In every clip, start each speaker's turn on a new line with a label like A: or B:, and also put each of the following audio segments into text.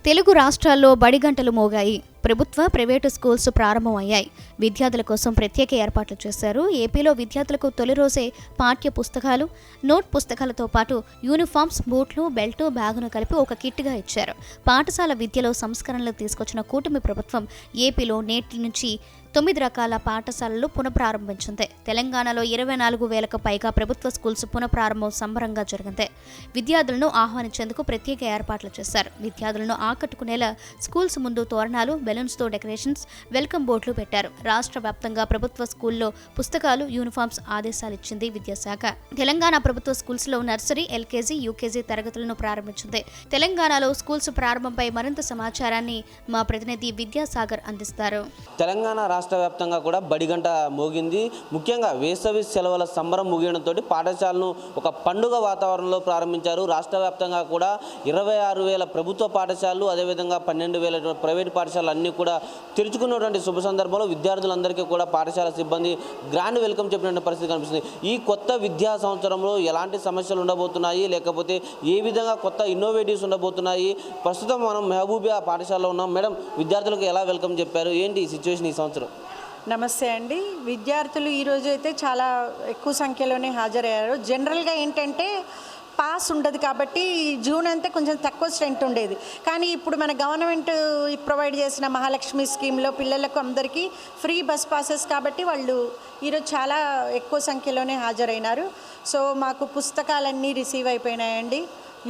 A: తెలుగు రాష్ట్రాల్లో బడిగంటలు మోగాయి. ప్రభుత్వ, private schools ప్రారంభమయ్యాయి. విద్యార్థుల కోసం ప్రత్యేక ఏర్పాట్లు చేశారు. ఏపీలో విద్యార్థులకు తొలి రోజే పాఠ్య పుస్తకాలు, నోట్ పుస్తకాలతో పాటు యూనిఫామ్స్, బూట్లు, బెల్టు, బ్యాగును కలిపి ఒక కిట్గా ఇచ్చారు. పాఠశాల విద్యలో సంస్కరణలు తీసుకొచ్చిన కూటమి ప్రభుత్వం ఏపీలో నేటి నుంచి 9 రకాల పాఠశాలలు పునఃప్రారంభించింది. తెలంగాణలో 24,000కు పైగా ప్రభుత్వ స్కూల్స్ పునఃప్రారంభం సంబరంగా జరిగింది. విద్యార్థులను ఆహ్వానించేందుకు ప్రత్యేక ఏర్పాట్లు చేశారు. విద్యార్థులను ఆకట్టుకునేలా స్కూల్స్ ముందు తోరణాలు, బెలూన్స్తో డెకరేషన్స్, వెల్కమ్ బోర్డులు పెట్టారు. రాష్ట్ర వ్యాప్తంగా ప్రభుత్వ స్కూల్లో పుస్తకాలు, యూనిఫామ్స్ ఆదేశాలిచ్చింది విద్యాశాఖ. తెలంగాణ ప్రభుత్వ స్కూల్స్లో నర్సరీ, ఎల్కేజీ, యూకేజీ తరగతులను ప్రారంభించింది. తెలంగాణలో స్కూల్స్ ప్రారంభంపై మరింత సమాచారాన్ని మా ప్రతినిధి విద్యాసాగర్ అందిస్తారు.
B: తెలంగాణ రాష్ట్ర వ్యాప్తంగా కూడా బడిగంట మోగింది. ముఖ్యంగా వేసవి సెలవుల సంబరం ముగియడంతో పాఠశాలను ఒక పండుగ వాతావరణంలో ప్రారంభించారు. రాష్ట్ర వ్యాప్తంగా కూడా 26,000 ప్రభుత్వ పాఠశాలలు, అదేవిధంగా 12,000 ప్రైవేట్ పాఠశాలలు అన్నీ కూడా తెరుచుకున్నటువంటి శుభ సందర్భంలో విద్యార్థులందరికీ కూడా పాఠశాల సిబ్బంది గ్రాండ్ వెల్కమ్ చెప్పిన పరిస్థితి కనిపిస్తుంది. ఈ కొత్త విద్యా సంవత్సరంలో ఎలాంటి సమస్యలు ఉండబోతున్నాయి, లేకపోతే ఏ విధంగా కొత్త ఇన్నోవేటివ్స్ ఉండబోతున్నాయి? ప్రస్తుతం మనం మహబూబియా పాఠశాలలో ఉన్నాం. మేడం, విద్యార్థులకు ఎలా వెల్కమ్ చెప్పారు? ఏంటి ఈ సిచ్యువేషన్ ఈ సంవత్సరం?
C: నమస్తే అండి. విద్యార్థులు ఈరోజు అయితే చాలా ఎక్కువ సంఖ్యలోనే హాజరయ్యారు. జనరల్గా ఏంటంటే పాస్ ఉండదు కాబట్టి జూన్ అంతా కొంచెం తక్కువ స్ట్రెంత్ ఉండేది. కానీ ఇప్పుడు మన గవర్నమెంట్ ప్రొవైడ్ చేసిన మహాలక్ష్మి స్కీమ్లో పిల్లలకు అందరికీ ఫ్రీ బస్ పాసెస్ కాబట్టి వాళ్ళు ఈరోజు చాలా ఎక్కువ సంఖ్యలోనే హాజరైనారు. సో మాకు పుస్తకాలన్నీ రిసీవ్ అయిపోయినాయండి.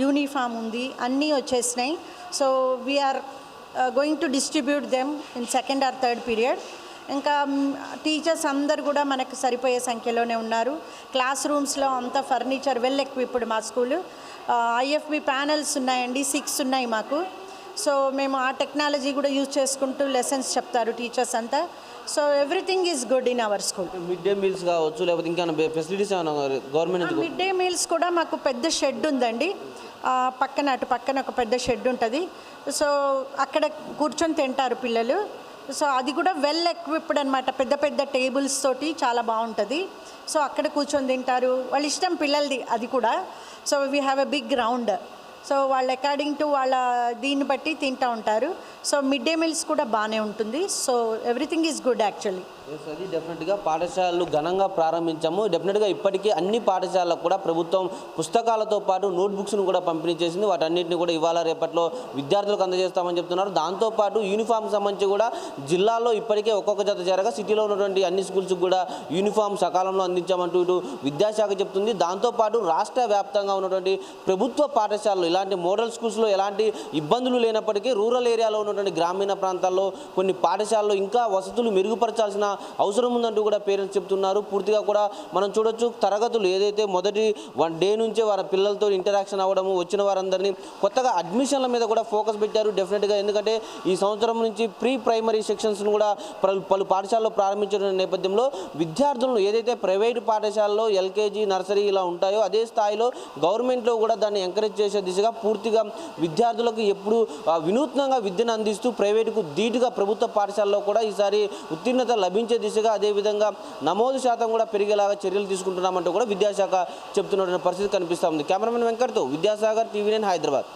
C: యూనిఫామ్ ఉంది, అన్నీ వచ్చేసినాయి. So we are going to distribute them in second or third period. ఇంకా టీచర్స్ అందరు కూడా మనకు సరిపోయే సంఖ్యలోనే ఉన్నారు. క్లాస్ రూమ్స్లో అంతా ఫర్నిచర్ వెల్ ఎక్విప్డ్. మా స్కూలు ఐఎఫ్బి ప్యానల్స్ ఉన్నాయండి, 6 ఉన్నాయి మాకు. సో మేము ఆ టెక్నాలజీ కూడా యూజ్ చేసుకుంటూ లెసన్స్ చెప్తారు టీచర్స్ అంతా. So everything is good in our school.
B: Mid day meals కావచ్చు, లేకపోతే ఇంకా ఫెసిలిటీస్ ఏమైనా గవర్నమెంట్?
C: మిడ్ డే మీల్స్ కూడా మాకు పెద్ద షెడ్ ఉందండి. అటు పక్కన ఒక పెద్ద షెడ్ ఉంటుంది. సో అక్కడ కూర్చొని తింటారు పిల్లలు. సో అది కూడా వెల్ ఎక్విప్డ్ అనమాట. పెద్ద పెద్ద టేబుల్స్ తోటి చాలా బాగుంటుంది. సో అక్కడ కూర్చొని తింటారు. వాళ్ళ ఇష్టం పిల్లలది అది కూడా. So we have a big ground. So వాళ్ళు అకార్డింగ్ టు వాళ్ళ దీన్ని బట్టి తింటూ ఉంటారు. సో మిడ్ డే మీల్స్ కూడా బాగానే ఉంటుంది. So everything is good actually.
B: అది డెఫినెట్గా పాఠశాలలు ఘనంగా ప్రారంభించాము. డెఫినెట్గా ఇప్పటికే అన్ని పాఠశాలలకు కూడా ప్రభుత్వం పుస్తకాలతో పాటు నోట్బుక్స్ను కూడా పంపిణీ చేసింది. వాటన్నిటిని కూడా ఇవాళ రేపట్లో విద్యార్థులకు అందజేస్తామని చెప్తున్నారు. దాంతోపాటు యూనిఫామ్ సంబంధించి కూడా జిల్లాలో ఇప్పటికే ఒక్కొక్క జత చేరగా సిటీలో ఉన్నటువంటి అన్ని స్కూల్స్కి కూడా యూనిఫామ్ సకాలంలో అందించామంటూ ఇటు విద్యాశాఖ చెప్తుంది. దాంతోపాటు రాష్ట్ర వ్యాప్తంగా ఉన్నటువంటి ప్రభుత్వ పాఠశాలలు ఇలాంటి మోడల్ స్కూల్స్లో ఎలాంటి ఇబ్బందులు లేనప్పటికీ రూరల్ ఏరియాలో ఉన్నటువంటి గ్రామీణ ప్రాంతాల్లో కొన్ని పాఠశాలలు ఇంకా వసతులు మెరుగుపరచాల్సిన అవసరం ఉందంటూ కూడా పేరెంట్స్ చెప్తున్నారు. పూర్తిగా కూడా మనం చూడొచ్చు, తరగతులు ఏదైతే మొదటి 1 డే నుంచే వారి పిల్లలతో ఇంటరాక్షన్ అవ్వడము, వచ్చిన వారందరినీ కొత్తగా అడ్మిషన్ల మీద కూడా ఫోకస్ పెట్టారు డెఫినెట్గా. ఎందుకంటే ఈ సంవత్సరం నుంచి ప్రీ ప్రైమరీ సెక్షన్స్ను కూడా పలు పాఠశాలలో ప్రారంభించిన నేపథ్యంలో విద్యార్థులను ఏదైతే ప్రైవేటు పాఠశాలలో ఎల్కేజీ, నర్సరీ ఇలా ఉంటాయో అదే స్థాయిలో గవర్నమెంట్లో కూడా దాన్ని ఎంకరేజ్ చేసే దిశగా పూర్తిగా విద్యార్థులకు ఎప్పుడు వినూత్నంగా విద్యను అందిస్తూ ప్రైవేటుకు ధీటుగా ప్రభుత్వ పాఠశాలలో కూడా ఈసారి ఉత్తీర్ణత లభించే దిశగా, అదేవిధంగా నమోదు శాతం కూడా పెరిగేలాగా చర్యలు తీసుకుంటున్నామంటూ కూడా విద్యాశాఖ చెప్తున్న పరిస్థితి కనిపిస్తూ ఉంది. కెమెరామెన్ వెంకట్తో విద్యాసాగర్, TV9 హైదరాబాద్.